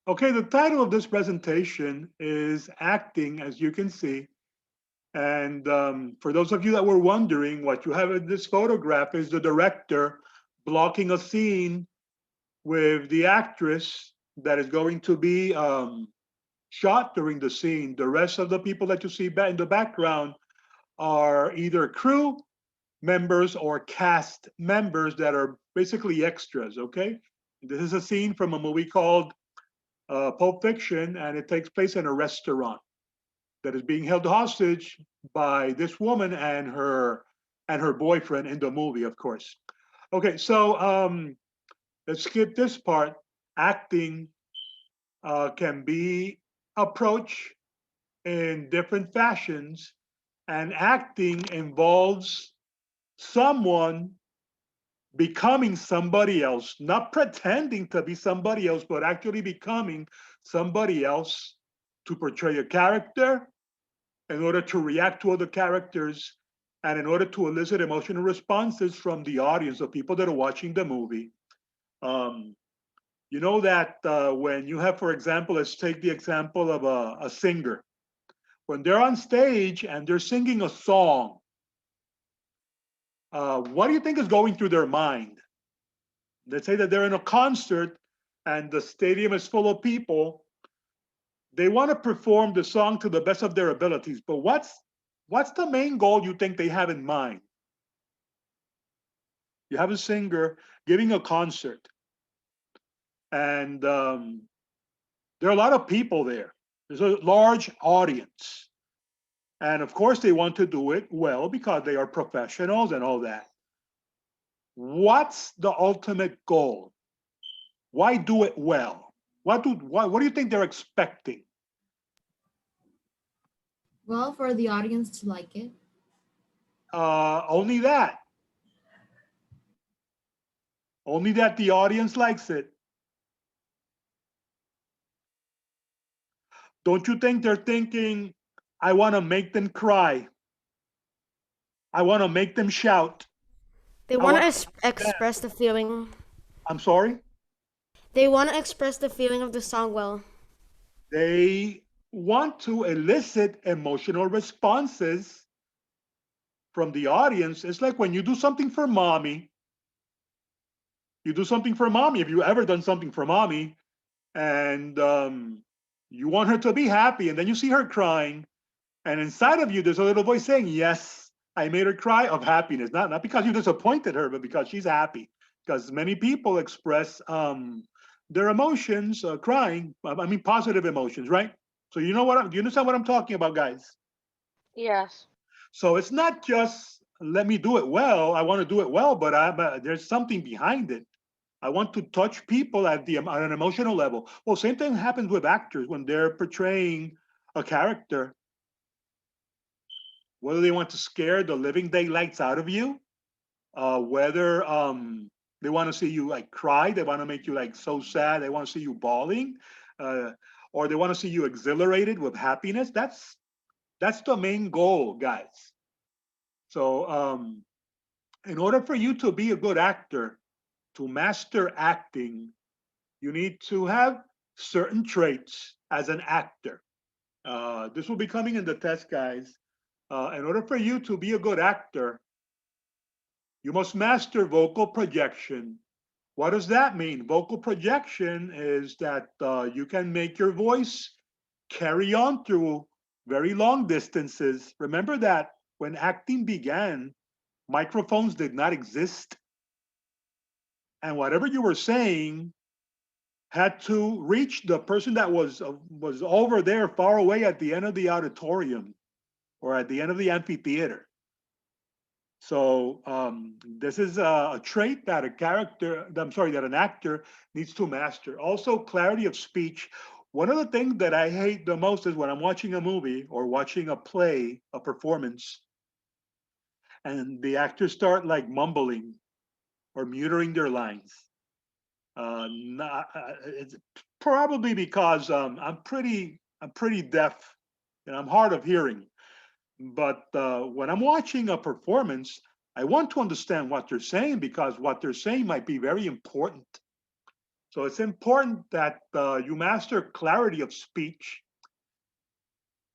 Okay, the title of this presentation is Acting, as you can see. And for those of you that were wondering, what you have in this photograph is the director blocking a scene with the actress that is going to be shot during the scene. The rest of the people that you see in the background are either crew members or cast members that are basically extras, okay? This is a scene from a movie called Pulp Fiction, and it takes place in a restaurant that is being held hostage by this woman and her boyfriend in the movie, of course. Okay, so let's skip this part. Acting can be approached in different fashions, and acting involves someone becoming somebody else, not pretending to be somebody else, but actually becoming somebody else to portray a character in order to react to other characters and in order to elicit emotional responses from the audience, the people that are watching the movie. Um, you know that when you have, for example, let's take the example of a singer. When they're on stage and they're singing a song, what do you think is going through their mind? Let's say that they're in a concert and the stadium is full of people. They want to perform the song to the best of their abilities, but what's the main goal you think they have in mind? You have a singer giving a concert, and there are a lot of people there. There's a large audience, and of course they want to do it well because they are professionals and all that. What's the ultimate goal? Why do it well? What do you think they're expecting? Well, for the audience to like it. Only that. Only that the audience likes it. Don't you think they're thinking, I want to make them cry. I want to make them shout. They I want want to to dance. express the feeling. I'm sorry. They want to express the feeling of the song well. They want to elicit emotional responses from the audience. It's like when you do something for mommy, you do something for mommy. If you ever done something for mommy and you want her to be happy, and then you see her crying, and inside of you, there's a little voice saying, yes, I made her cry of happiness. Not because you disappointed her, but because she's happy. Because many people express their emotions crying. I mean, positive emotions, right? So do you understand what I'm talking about, guys? Yes. So it's not just let me do it well. I want to do it well, but there's something behind it. I want to touch people at an emotional level. Well, same thing happens with actors when they're portraying a character. Whether they want to scare the living daylights out of you, whether they want to see you like cry, they want to make you like so sad, they want to see you bawling, uh, or they want to see you exhilarated with happiness. That's the main goal, guys. So in order for you to be a good actor, to master acting, you need to have certain traits as an actor. This will be coming in the test, guys. In order for you to be a good actor, you must master vocal projection. What does that mean? Vocal projection is that you can make your voice carry on through very long distances. Remember that when acting began, microphones did not exist, and whatever you were saying had to reach the person that was over there, far away at the end of the auditorium or at the end of the amphitheater. So this is a trait that that an actor needs to master. Also, clarity of speech. One of the things that I hate the most is when I'm watching a movie or watching a play, a performance, and the actors start like mumbling or muttering their lines. It's probably because I'm pretty deaf and I'm hard of hearing. But when I'm watching a performance, I want to understand what they're saying because what they're saying might be very important. So it's important that you master clarity of speech.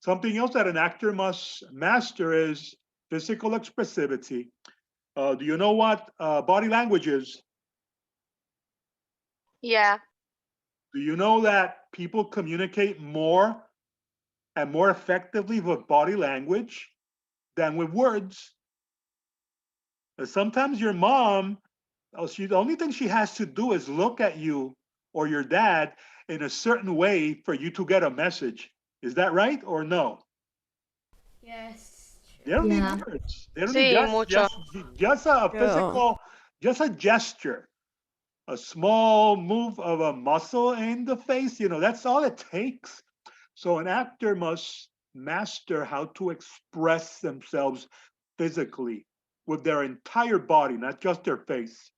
Something else that an actor must master is physical expressivity. Do you know what body language is? Yeah. Do you know that people communicate more and more effectively with body language than with words? Sometimes your mom, the only thing she has to do is look at you or your dad in a certain way for you to get a message. Is that right or no? Yes. They don't need Yeah. words. They don't need Sí, mucho. just a True. physical, just a gesture, a small move of a muscle in the face. That's all it takes. So an actor must master how to express themselves physically with their entire body, not just their face.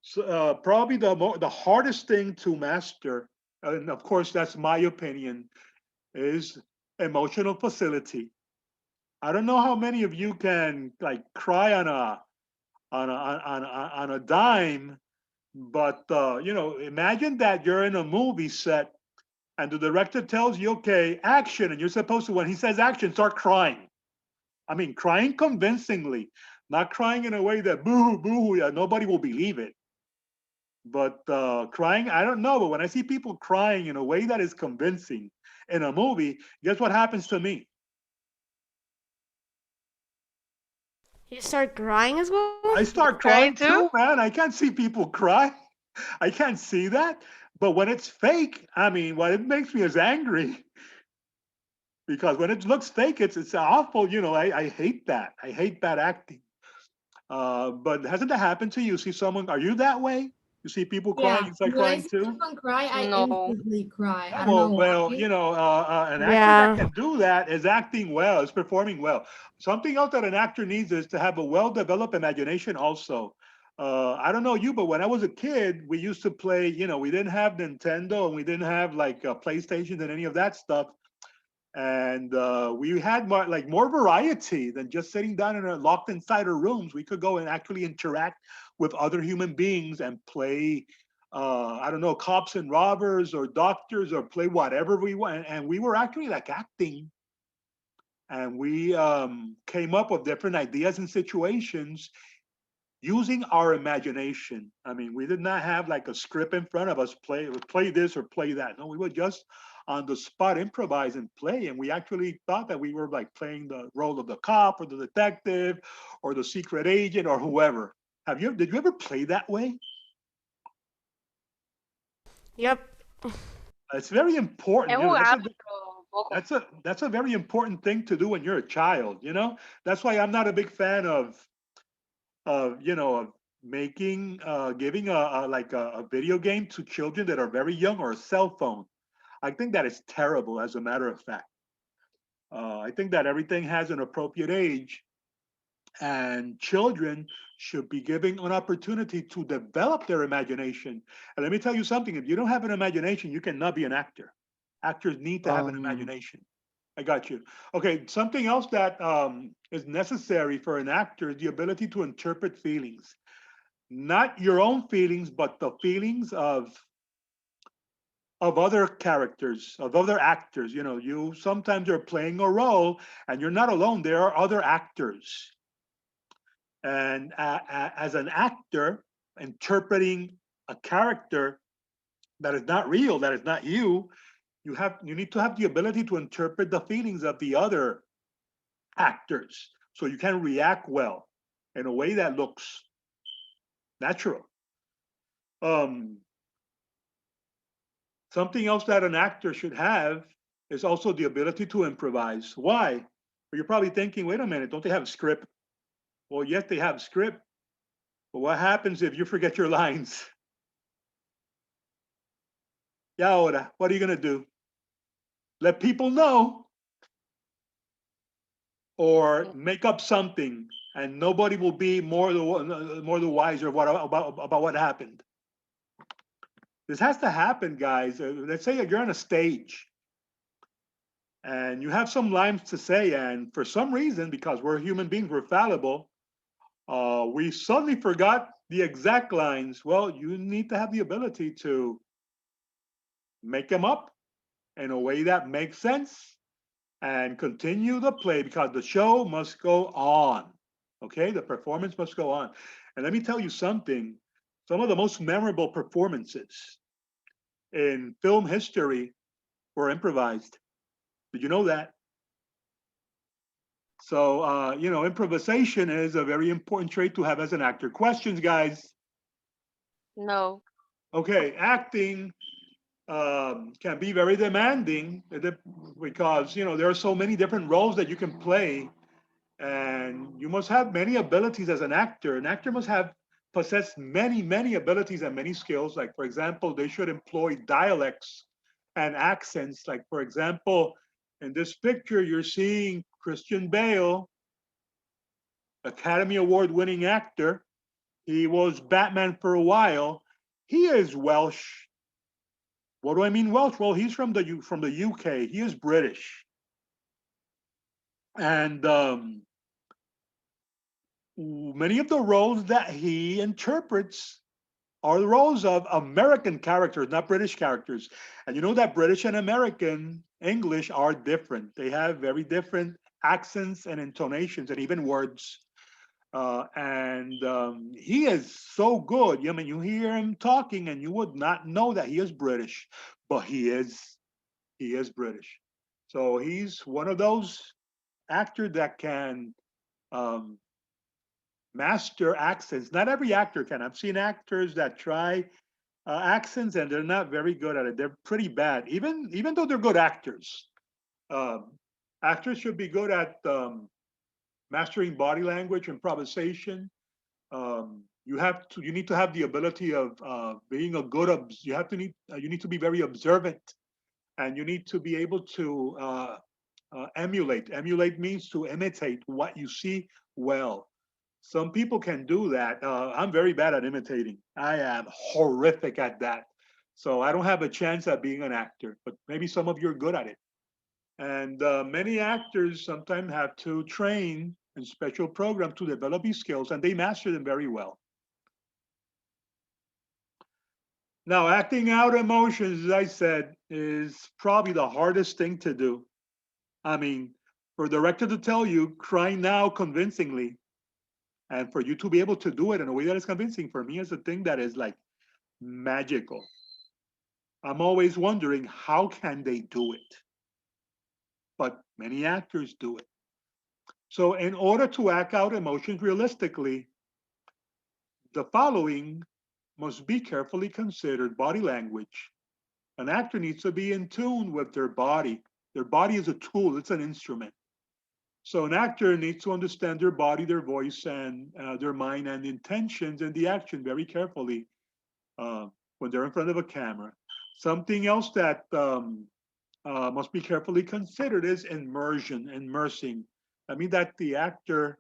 So, probably the hardest thing to master, and of course that's my opinion, is emotional facility. I don't know how many of you can like cry on a dime, but imagine that you're in a movie set and the director tells you, okay, action, and you're supposed to, when he says action, start crying. I mean, crying convincingly, not crying in a way that boo boo, yeah, nobody will believe it. But crying, I don't know, but when I see people crying in a way that is convincing in a movie, guess what happens to me? You start crying as well? I start Crying crying too? too, man. I can't see people cry. I can't see that. But when it's fake, I mean, what it makes me is angry because when it looks fake, it's awful. I hate that. I hate bad acting. But hasn't that happened to you? You see someone? Are you that way? You see people crying, Yeah. you start When I crying see too? someone cry, I No. instantly cry. Yeah, I don't know well, why. an actor that Yeah. can do that is acting well, is performing well. Something else that an actor needs is to have a well-developed imagination also. I don't know you, but when I was a kid, we used to play, we didn't have Nintendo and we didn't have like PlayStation and any of that stuff. And we had more variety than just sitting down in a locked inside our rooms. We could go and actually interact with other human beings and play I don't know, cops and robbers or doctors or play whatever we want. And we were actually like acting, and we came up with different ideas and situations using our imagination. I mean, we did not have like a script in front of us, play this or play that. No, we would just on the spot improvise and play. And we actually thought that we were like playing the role of the cop or the detective or the secret agent or whoever. Did you ever play that way? Yep. It's very He important. jugado, pero poco. That's a very important thing to do when you're a child. That's why I'm not a big fan of making giving a video game to children that are very young or a cell phone. I think that is terrible, as a matter of fact. I think that everything has an appropriate age, and children should be given an opportunity to develop their imagination. And let me tell you something: if you don't have an imagination, you cannot be an actor. Actors need to have an Um, imagination. I got you. Okay, something else that is necessary for an actor is the ability to interpret feelings, not your own feelings, but the feelings of other characters, of other actors. You sometimes are playing a role, and you're not alone. There are other actors, and as an actor interpreting a character that is not real, that is not you, you need to have the ability to interpret the feelings of the other actors so you can react well in a way that looks natural. Um, Something else that an actor should have is also the ability to improvise. Why? Well, you're probably thinking, wait a minute, don't they have a script? Well, yes, they have a script, but what happens if you forget your lines? Yeah, ahora, what are you gonna do? Let people know or make up something, and nobody will be more the wiser about what happened. This has to happen, guys. Let's say you're on a stage and you have some lines to say, and for some reason, because we're human beings, we're fallible, we suddenly forgot the exact lines, well, you need to have the ability to make them up in a way that makes sense and continue the play because the show must go on. Okay, the performance must go on. And let me tell you something, some of the most memorable performances in film history were improvised. Did you know that? So, improvisation is a very important trait to have as an actor. Questions, guys? No. Okay, acting can be very demanding because there are so many different roles that you can play, and you must have many abilities as an actor. An actor must have possess many abilities and many skills. Like for example, they should employ dialects and accents. Like for example, in this picture, you're seeing Christian Bale, Academy Award winning actor. He was Batman for a while. He is Welsh. What do I mean Welsh? Well, he's from the UK. He is British, and many of the roles that he interprets are the roles of American characters, not British characters. And you know that British and American English are different. They have very different accents and intonations, and even words. And he is so good. I mean, you hear him talking, and you would not know that he is British, but he is. He is British. So he's one of those actors that can um, master accents. Not every actor can. I've seen actors that try accents and they're not very good at it. They're pretty bad, even though they're good actors. Um, Actors should be good at mastering body language, improvisation. You need to have the ability of being a good. You need to be very observant, and you need to be able to emulate. Emulate means to imitate what you see well. Some people can do that. I'm very bad at imitating. I am horrific at that. So I don't have a chance at being an actor, but maybe some of you are good at it. And many actors sometimes have to train in special programs to develop these skills, and they master them very well. Now, acting out emotions, as I said, is probably the hardest thing to do. I mean, for a director to tell you, cry now convincingly, and for you to be able to do it in a way that is convincing, for me is a thing that is like magical. I'm always wondering how can they do it? But many actors do it. So in order to act out emotions realistically, the following must be carefully considered: body language. An actor needs to be in tune with their body. Their body is a tool, it's an instrument. So an actor needs to understand their body, their voice, and their mind and intentions and the action very carefully uh, when they're in front of a camera. Something else that must be carefully considered is immersion, immersing. I mean that the actor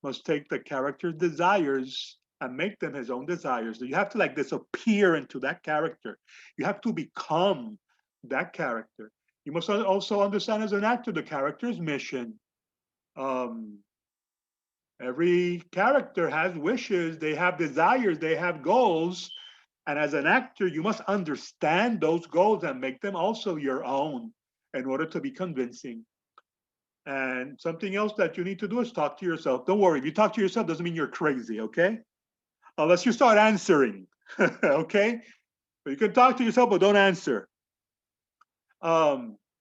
must take the character's desires and make them his own desires. So you have to like disappear into that character. You have to become that character. You must also understand as an actor the character's mission. Um, every character has wishes, they have desires, they have goals. And as an actor, you must understand those goals and make them also your own in order to be convincing. And something else that you need to do is talk to yourself. Don't worry, if you talk to yourself, doesn't mean you're crazy, okay? Unless you start answering, okay? But you can talk to yourself, but don't answer.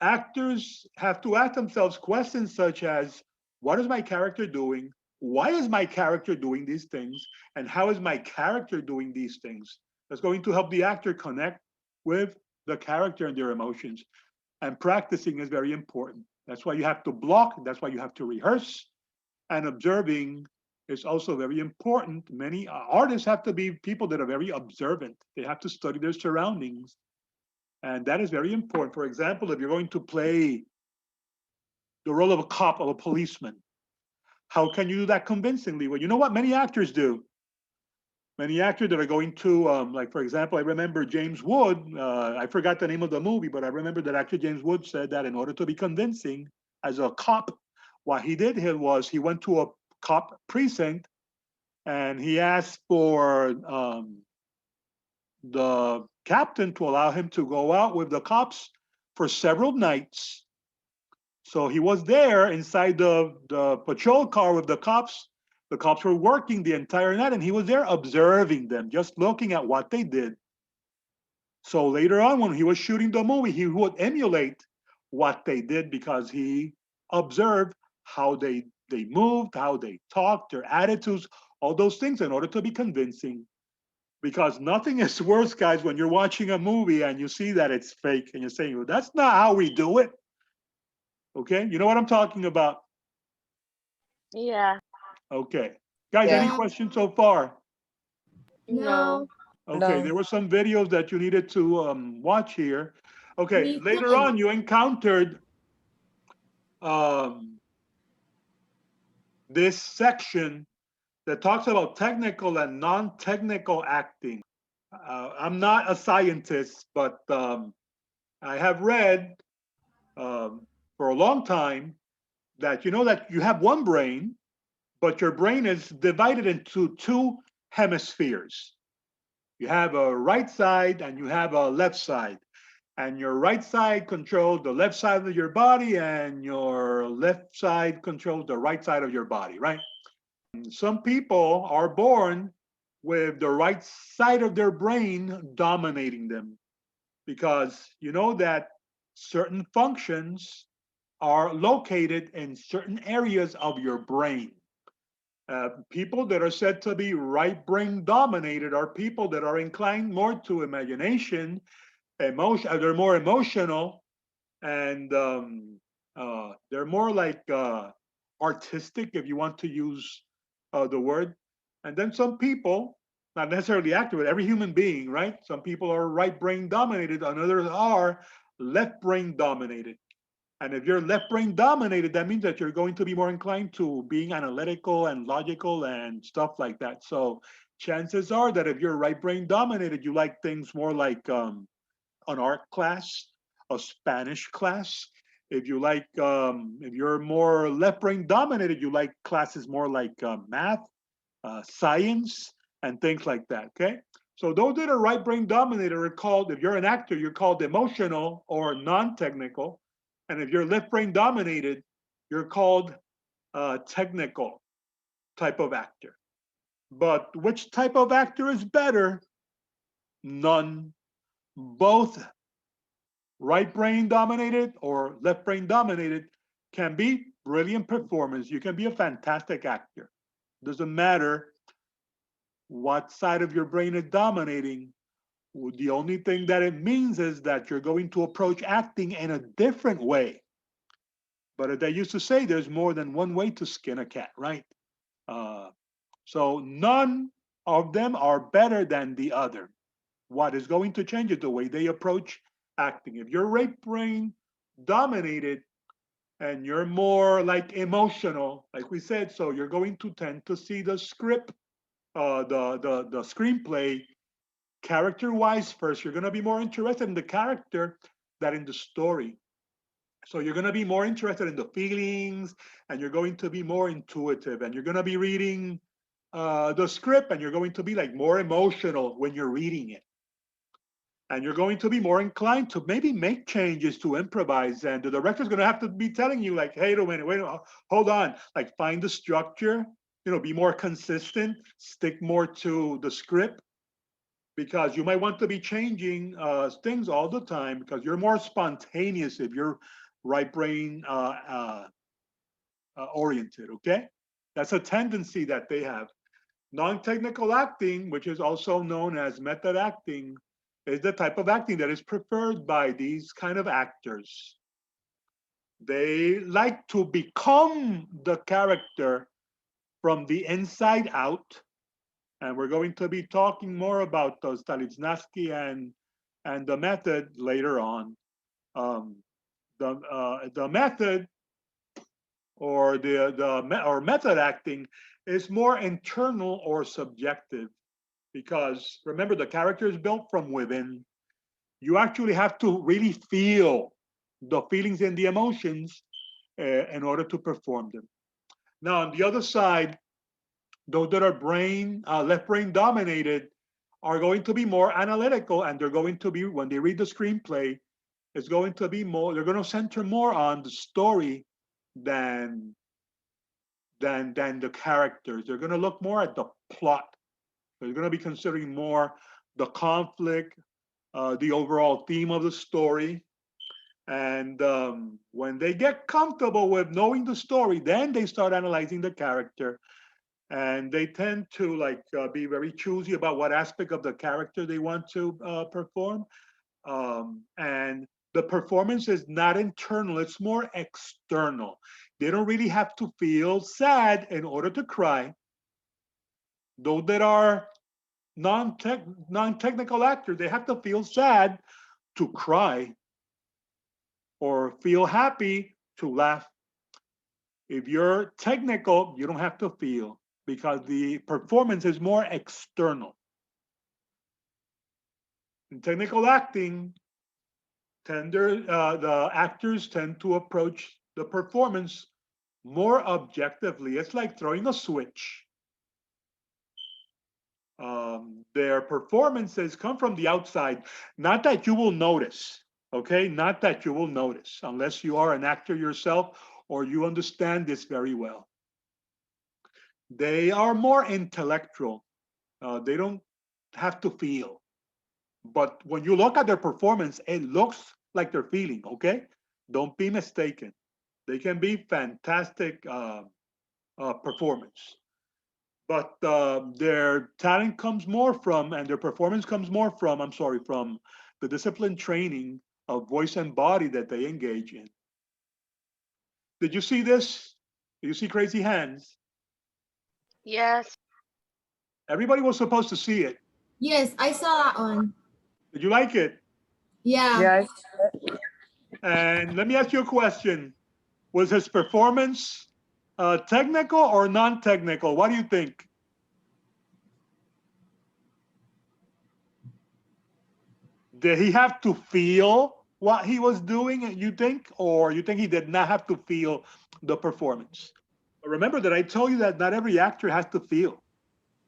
Actors have to ask themselves questions such as, what is my character doing? Why is my character doing these things? And how is my character doing these things? That's going to help the actor connect with the character and their emotions. And practicing is very important. That's why you have to block. That's why you have to rehearse. And observing is also very important. Many artists have to be people that are very observant. They have to study their surroundings. And that is very important. For example, if you're going to play the role of a cop, of a policeman, how can you do that convincingly? Well, you know what many actors do? Many actors that are going to, like for example, I remember James Wood. I forgot the name of the movie, but I remember that actor James Wood said that in order to be convincing as a cop, what he did here was he went to a cop precinct and he asked for the captain to allow him to go out with the cops for several nights. So he was there inside the patrol car with the cops. The cops were working the entire night, and he was there observing them, just looking at what they did. So later on, when he was shooting the movie, he would emulate what they did because he observed how they moved, how they talked, their attitudes, all those things in order to be convincing. Because nothing is worse, guys, when you're watching a movie and you see that it's fake and you're saying, well, that's not how we do it. Okay, you know what I'm talking about? Yeah. Okay. Guys, any Yeah. Yeah. questions so far? No. No. Okay, No. there were some videos that you needed to watch here. Okay, Me later too. on, you encountered um, this section that talks about technical and non-technical acting. I'm not a scientist, but I have read for a long time that you know that you have one brain, but your brain is divided into two hemispheres. You have a right side and you have a left side. And your right side controls the left side of your body, and your left side controls the right side of your body, right? Some people are born with the right side of their brain dominating them because you know that certain functions are located in certain areas of your brain. People that are said to be right brain dominated are people that are inclined more to imagination, emotion. They're more emotional, and they're more like artistic, if you want to use the word. And then some people, not necessarily active, but every human being, right? Some people are right brain dominated, and others are left brain dominated. And if you're left brain dominated, that means that you're going to be more inclined to being analytical and logical and stuff like that. So chances are that if you're right brain dominated, you like things more like an art class, a Spanish class. If you like, if you're more left brain dominated, you like classes more like math, science, and things like that. Okay. So those that are right brain dominated are called, if you're an actor, you're called emotional or non-technical. And if you're left brain dominated, you're called technical type of actor. But which type of actor is better? None. Both right brain dominated or left brain dominated can be brilliant performers. You can be a fantastic actor. Doesn't matter what side of your brain is dominating. The only thing that it means is that you're going to approach acting in a different way. But as they used to say, there's more than one way to skin a cat, right? Uh, so none of them are better than the other. What is going to change is the way they approach acting. If you're right brain dominated and you're more like emotional, like we said, so you're going to tend to see the script, the screenplay character wise first. You're going to be more interested in the character than in the story. So you're going to be more interested in the feelings, and you're going to be more intuitive, and you're going to be reading the script, and you're going to be like more emotional when you're reading it, and you're going to be more inclined to maybe make changes, to improvise, and the director's going to have to be telling you like, hey, wait a minute, hold on, like find the structure, be more consistent, stick more to the script, because you might want to be changing things all the time because you're more spontaneous if you're right brain oriented. Okay, that's a tendency that they have. Non-technical acting, which is also known as method acting, is the type of acting that is preferred by these kind of actors. They like to become the character from the inside out, and we're going to be talking more about Stanislavski and the method later on. Um, the method or or method acting is more internal or subjective because remember the character is built from within. You actually have to really feel the feelings and the emotions in order to perform them. Now on the other side, Those that are left brain dominated are going to be more analytical, and they're going to be, when they read the screenplay, it's going to be more, they're going to center more on the story than than the characters. They're going to look more at the plot. They're going to be considering more the conflict, the overall theme of the story. And when they get comfortable with knowing the story, then they start analyzing the character. And they tend to be very choosy about what aspect of the character they want to perform. And the performance is not internal, it's more external. They don't really have to feel sad in order to cry. Those that are non-technical actors, they have to feel sad to cry or feel happy to laugh. If you're technical, you don't have to feel because the performance is more external. In technical acting, the actors tend to approach the performance more objectively. It's like throwing a switch. Their performances come from the outside, not that you will notice, okay? Not that you will notice, unless you are an actor yourself or you understand this very well. They are more intellectual. They don't have to feel. But when you look at their performance, it looks like they're feeling, okay? Don't be mistaken. They can be fantastic performance. But their talent comes more from, and their performance comes more from, I'm sorry, from the discipline training of voice and body that they engage in. Did you see this? Did you see Crazy Hands? Yes. Everybody was supposed to see it. Yes, I saw that one. Did you like it? Yeah. Yes. And let me ask you a question. Was his performance technical or non-technical? What do you think? Did he have to feel what he was doing, you think? Or you think he did not have to feel the performance? Remember that I told you that not every actor has to feel.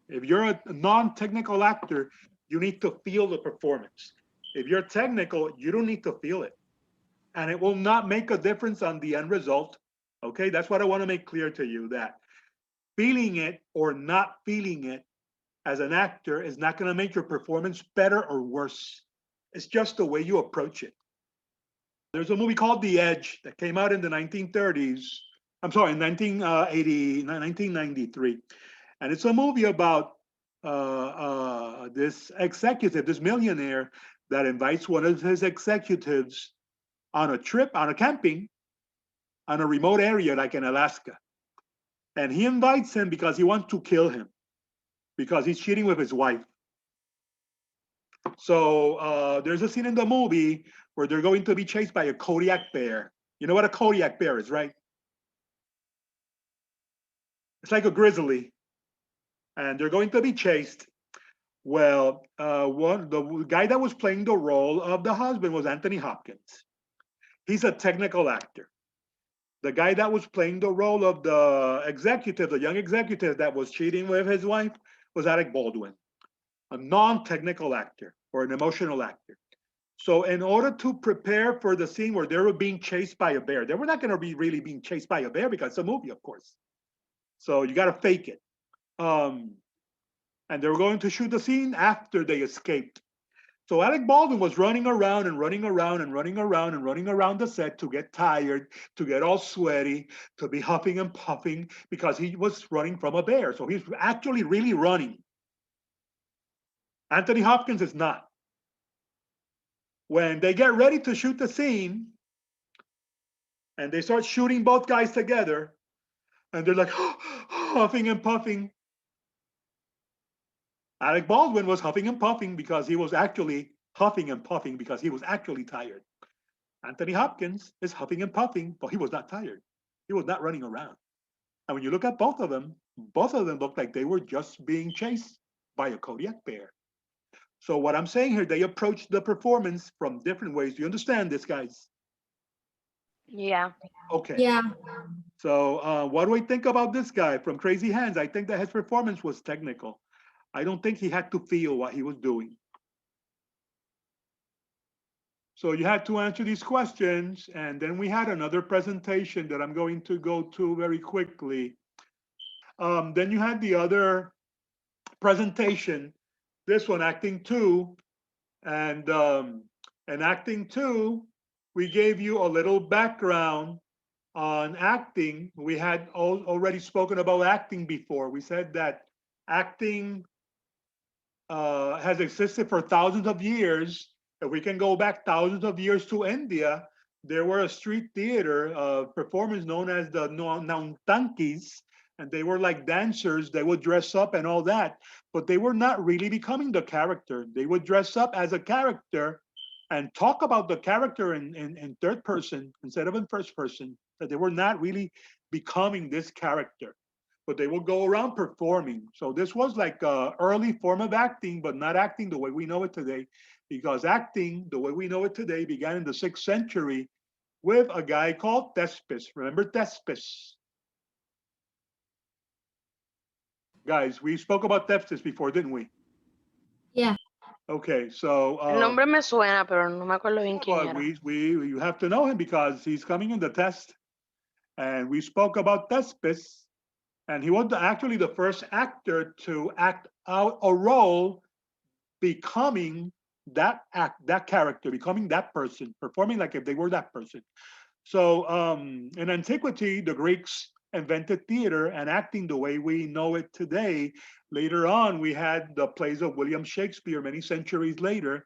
If you're a non-technical actor, you need to feel the performance. If you're technical, you don't need to feel it. And it will not make a difference on the end result. Okay, that's what I want to make clear to you, that feeling it or not feeling it as an actor is not going to make your performance better or worse. It's just the way you approach it. There's a movie called The Edge that came out in the 1930s. I'm sorry, in 1993. And it's a movie about this executive, this millionaire, that invites one of his executives on a trip, on a camping, on a remote area like in Alaska. And he invites him because he wants to kill him, because he's cheating with his wife. So there's a scene in the movie where they're going to be chased by a Kodiak bear. You know what a Kodiak bear is, right? It's like a grizzly. And they're going to be chased. Well, the guy that was playing the role of the husband was Anthony Hopkins. He's a technical actor. The guy that was playing the role of the executive, the young executive that was cheating with his wife, was Alec Baldwin, a non-technical actor or an emotional actor. So in order to prepare for the scene where they were being chased by a bear, they were not going to be really being chased by a bear because it's a movie, of course. So you got to fake it. And they were going to shoot the scene after they escaped. So Alec Baldwin was running around and running around and running around and running around the set to get tired, to get all sweaty, to be huffing and puffing because he was running from a bear. So he's actually really running. Anthony Hopkins is not. When they get ready to shoot the scene and they start shooting both guys together and they're like huffing and puffing, Alec Baldwin was huffing and puffing because he was actually huffing and puffing because he was actually tired. Anthony Hopkins is huffing and puffing, but he was not tired. He was not running around. And when you look at both of them looked like they were just being chased by a Kodiak bear. So what I'm saying here, they approached the performance from different ways. Do you understand this, guys? Yeah. Okay. Yeah. So what do I think about this guy from Crazy Hands? I think that his performance was technical. I don't think he had to feel what he was doing. So you had to answer these questions, and then we had another presentation that I'm going to go to very quickly. Then you had the other presentation, this one, acting two, and acting two, we gave you a little background on acting. We had already spoken about acting before. We said that acting has existed for thousands of years. If we can go back thousands of years to India, there were a street theater performers known as the Nautankis, and they were like dancers. They would dress up and all that, but they were not really becoming the character. They would dress up as a character and talk about the character in third person instead of in first person, that they were not really becoming this character, but they will go around performing. So this was like a early form of acting, but not acting the way we know it today, because acting the way we know it today began in the 6th century with a guy called Thespis. Remember Thespis? Guys, we spoke about Thespis before, didn't we? Yeah. Okay, so El nombre me suena, pero no me acuerdo bien quién well, era. you have to know him because he's coming in the test. And we spoke about Thespis, and he was actually the first actor to act out a role becoming that character, becoming that person, performing like if they were that person. So in antiquity, the Greeks invented theater and acting the way we know it today. Later on, we had the plays of William Shakespeare many centuries later,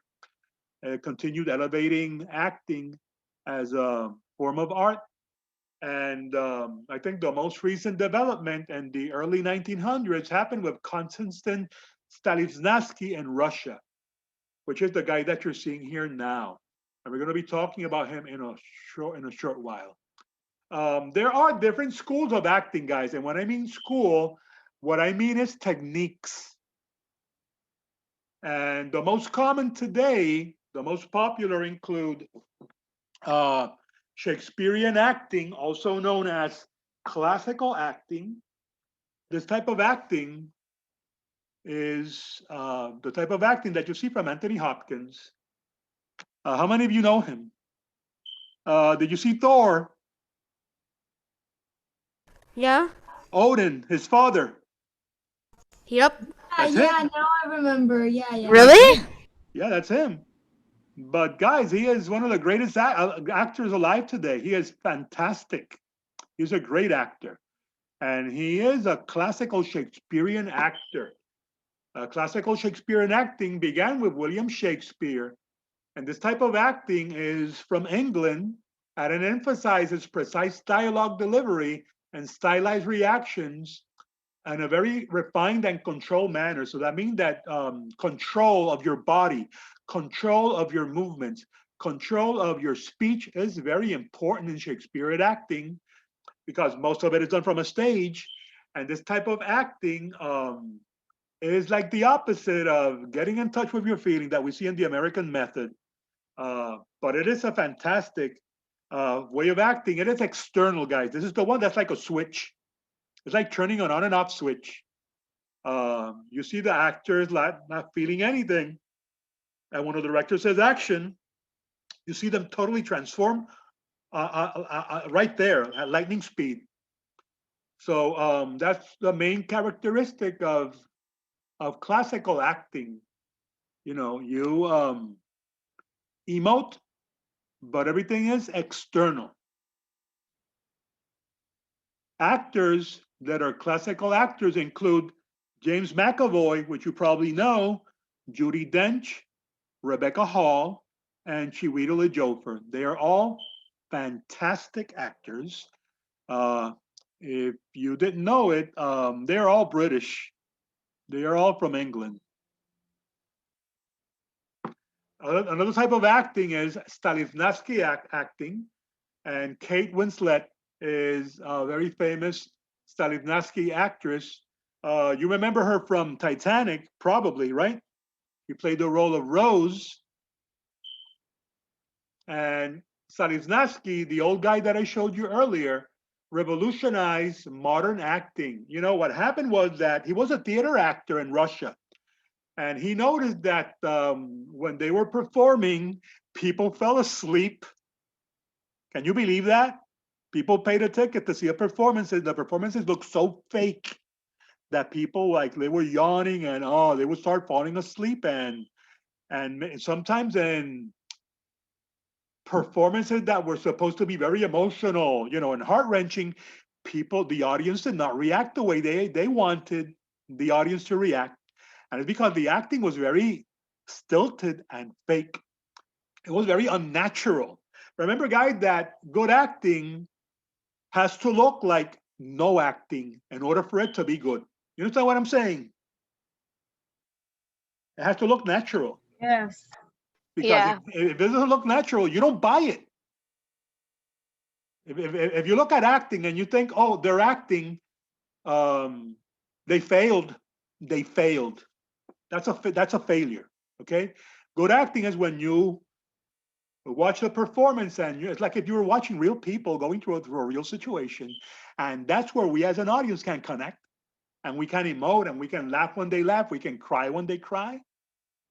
continued elevating acting as a form of art. And I think the most recent development in the early 1900s happened with Konstantin Stanislavski in Russia, which is the guy that you're seeing here now. And we're going to be talking about him in a short while. There are different schools of acting, guys. And when I mean school, what I mean is techniques. And the most common today, the most popular include uh, Shakespearean acting, also known as classical acting. This type of acting is the type of acting that you see from Anthony Hopkins. How many of you know him? Did you see Thor? Yeah. Odin, his father. Yep. That's Yeah, him. now I remember. Yeah, yeah. That's Really? him. Yeah, that's him. But guys, he is one of the greatest actors alive today. He is fantastic. He's a great actor. And he is a classical Shakespearean actor. Classical Shakespearean acting began with William Shakespeare. And this type of acting is from England, and it emphasizes precise dialogue delivery and stylized reactions in a very refined and controlled manner. So that means that control of your body, control of your movements, control of your speech is very important in Shakespearean acting because most of it is done from a stage. And this type of acting is like the opposite of getting in touch with your feeling that we see in the American method. But it is a fantastic way of acting. It is external, guys. This is the one that's like a switch. It's like turning an on and off switch. You see the actors not feeling anything. And when the director says action, you see them totally transform right there at lightning speed. So that's the main characteristic of classical acting. You know, you emote, but everything is external. Actors that are classical actors include James McAvoy, which you probably know, Judi Dench, Rebecca Hall, and Chiwetel Ejiofor. They are all fantastic actors. Uh, if you didn't know it, they're all British. They are all from England. Another type of acting is Stanislavski acting, and Kate Winslet is a very famous Stanislavski actress. You remember her from Titanic, probably, right? She played the role of Rose. And Stanislavski, the old guy that I showed you earlier, revolutionized modern acting. You know, what happened was that he was a theater actor in Russia. And he noticed that when they were performing, people fell asleep. Can you believe that? People paid a ticket to see a performance, and the performances looked so fake that people like they were yawning and they would start falling asleep and sometimes in performances that were supposed to be very emotional, you know, and heart wrenching, the audience did not react the way they wanted the audience to react, and it's because the acting was very stilted and fake. It was very unnatural. Remember, guys, that good acting has to look like no acting in order for it to be good. You understand what I'm saying? It has to look natural Yes. because Yeah. if it doesn't look natural, you don't buy it. If you look at acting and you think, oh, they're acting, um, they failed, they failed. That's a failure. Okay, good acting is when you watch the performance and it's like if you were watching real people going through a real situation, and that's where we as an audience can connect and we can emote and we can laugh when they laugh, we can cry when they cry,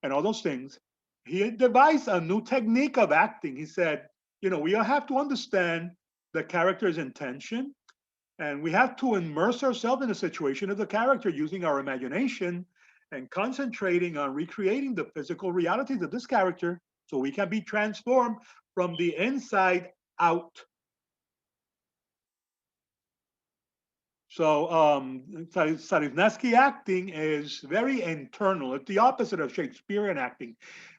and all those things. He devised a new technique of acting. He said, you know, we have to understand the character's intention and we have to immerse ourselves in the situation of the character using our imagination and concentrating on recreating the physical realities of this character so we can be transformed from the inside out. So Stanislavski acting is very internal. It's the opposite of Shakespearean acting.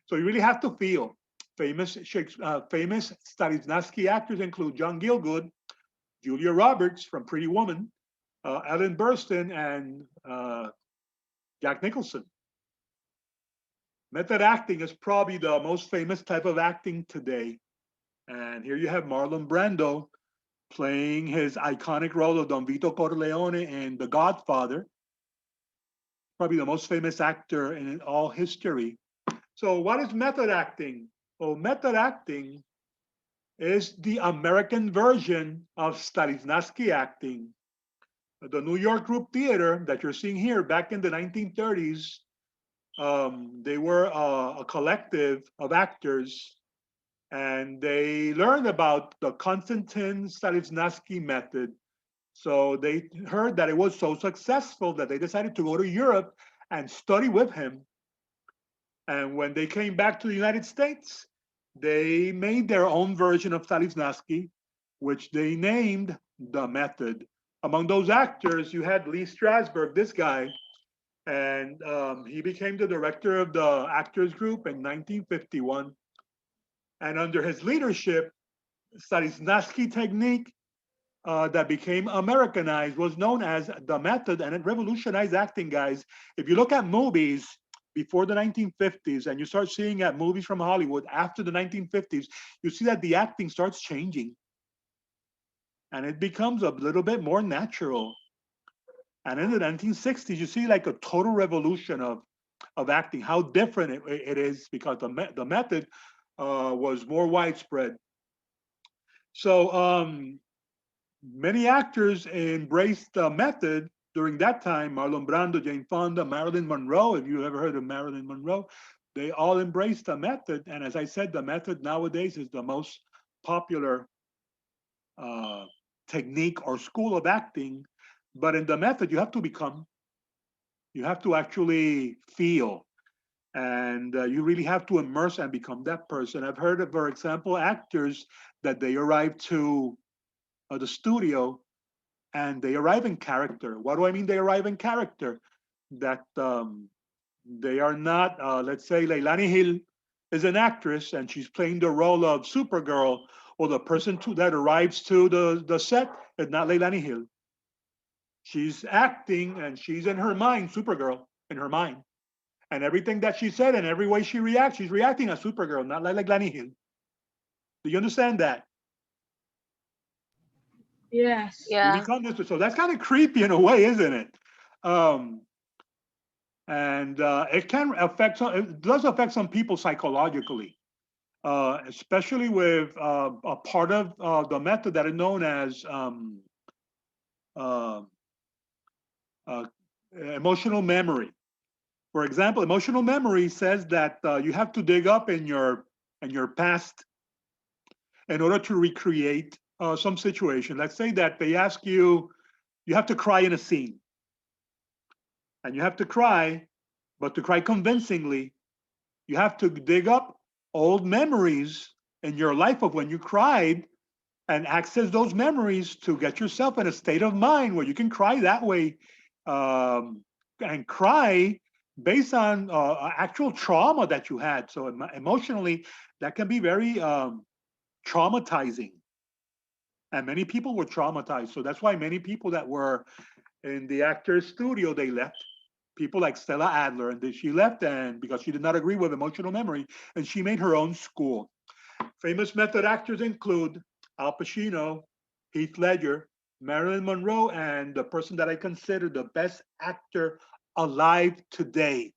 So you really have to feel. Famous Stanislavski actors include John Gielgud, Julia Roberts from Pretty Woman, Ellen Burstyn, and Jack Nicholson. Method acting is probably the most famous type of acting today. And here you have Marlon Brando playing his iconic role of Don Vito Corleone in The Godfather, probably the most famous actor in all history. So, what is method acting? Well, method acting is the American version of Stanislavski acting. The New York Group Theater that you're seeing here back in the 1930s, they were a collective of actors and they learned about the Konstantin Stanislavski method. So they heard that it was so successful that they decided to go to Europe and study with him. And when they came back to the United States, they made their own version of Stanislavski, which they named the method. Among those actors, you had Lee Strasberg, this guy, and he became the director of the Actors Group in 1951. And under his leadership, Stanislavski technique that became Americanized was known as the method, and it revolutionized acting, guys. If you look at movies before the 1950s and you start seeing at movies from Hollywood after the 1950s, you see that the acting starts changing and it becomes a little bit more natural. And in the 1960s, you see like a total revolution of acting, how different it is because the method was more widespread. So many actors embraced the method during that time. Marlon Brando, Jane Fonda, Marilyn Monroe. If you ever heard of Marilyn Monroe, they all embraced the method. And as I said, the method nowadays is the most popular uh, technique or school of acting. But in the method, you have to become, you have to actually feel, and you really have to immerse and become that person. I've heard of, for example, actors that they arrive to the studio and they arrive in character. What do I mean they arrive in character? That they are not, let's say, Leilani Hill is an actress and she's playing the role of Supergirl. Well, the person that arrives to the set is not Leilani Hill. She's acting and she's in her mind, Supergirl, in her mind. And everything that she said and every way she reacts, she's reacting as Supergirl, not like Leilani Hill. Do you understand that? Yes. You Yeah. become this, so that's kind of creepy in a way, isn't it? Um, and it can affect some. It does affect some people psychologically. especially with a part of the method that is known as uh, uh, emotional memory. For example, emotional memory says that you have to dig up in your past in order to recreate some situation. Let's say that they ask you, you have to cry in a scene, and you have to cry, but to cry convincingly, you have to dig up old memories in your life of when you cried and access those memories to get yourself in a state of mind where you can cry that way and cry based on actual trauma that you had. So emotionally, that can be very traumatizing. And many people were traumatized. So that's why many people that were in the actor's studio, they left. People like Stella Adler, and she left and because she did not agree with emotional memory, and she made her own school. Famous method actors include Al Pacino, Heath Ledger, Marilyn Monroe, and the person that I consider the best actor alive today,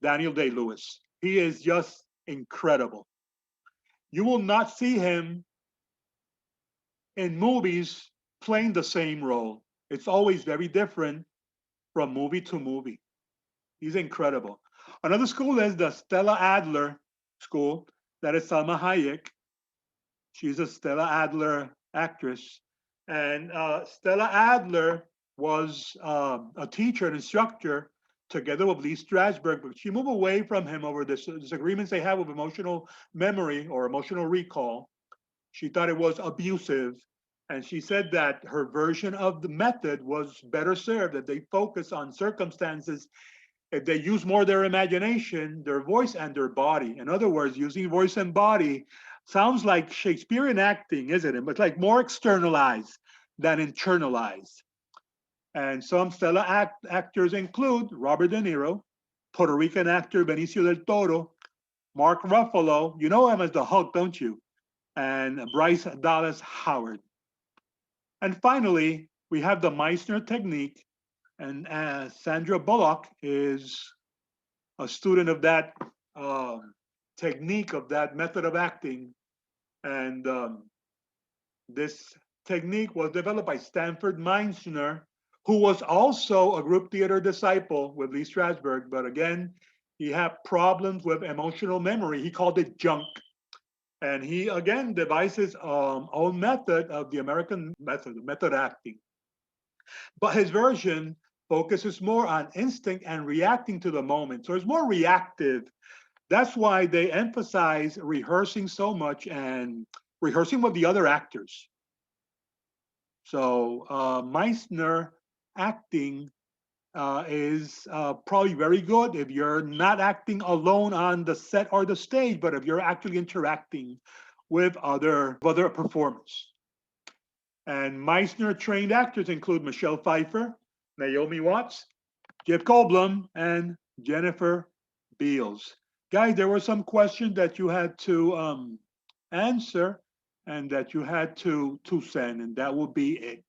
Daniel Day-Lewis. He is just incredible. You will not see him in movies playing the same role. It's always very different from movie to movie. He's incredible. Another school is the Stella Adler School. That is Salma Hayek. She's a Stella Adler actress. And Stella Adler was a teacher, an instructor, together with Lee Strasberg, but she moved away from him over this disagreements they had with emotional memory or emotional recall. She thought it was abusive. And she said that her version of the method was better served, that they focus on circumstances if they use more their imagination, their voice, and their body. In other words, using voice and body sounds like Shakespearean acting, isn't it? But like more externalized than internalized. And some stellar actors include Robert De Niro, Puerto Rican actor Benicio del Toro, Mark Ruffalo. You know him as the Hulk, don't you? And Bryce Dallas Howard. And finally, we have the Meissner technique. And Sandra Bullock is a student of that technique, of that method of acting. And this technique was developed by Stanford Meisner, who was also a group theater disciple with Lee Strasberg. But again, he had problems with emotional memory. He called it junk. And he again devised his own method of the American method acting. But his version focuses more on instinct and reacting to the moment. So it's more reactive. That's why they emphasize rehearsing so much and rehearsing with the other actors. So Meissner acting is probably very good if you're not acting alone on the set or the stage, but if you're actually interacting with other performers. And Meissner trained actors include Michelle Pfeiffer, Naomi Watts, Jeff Goldblum, and Jennifer Beals. Guys, there were some questions that you had to answer and that you had to send, and that will be it.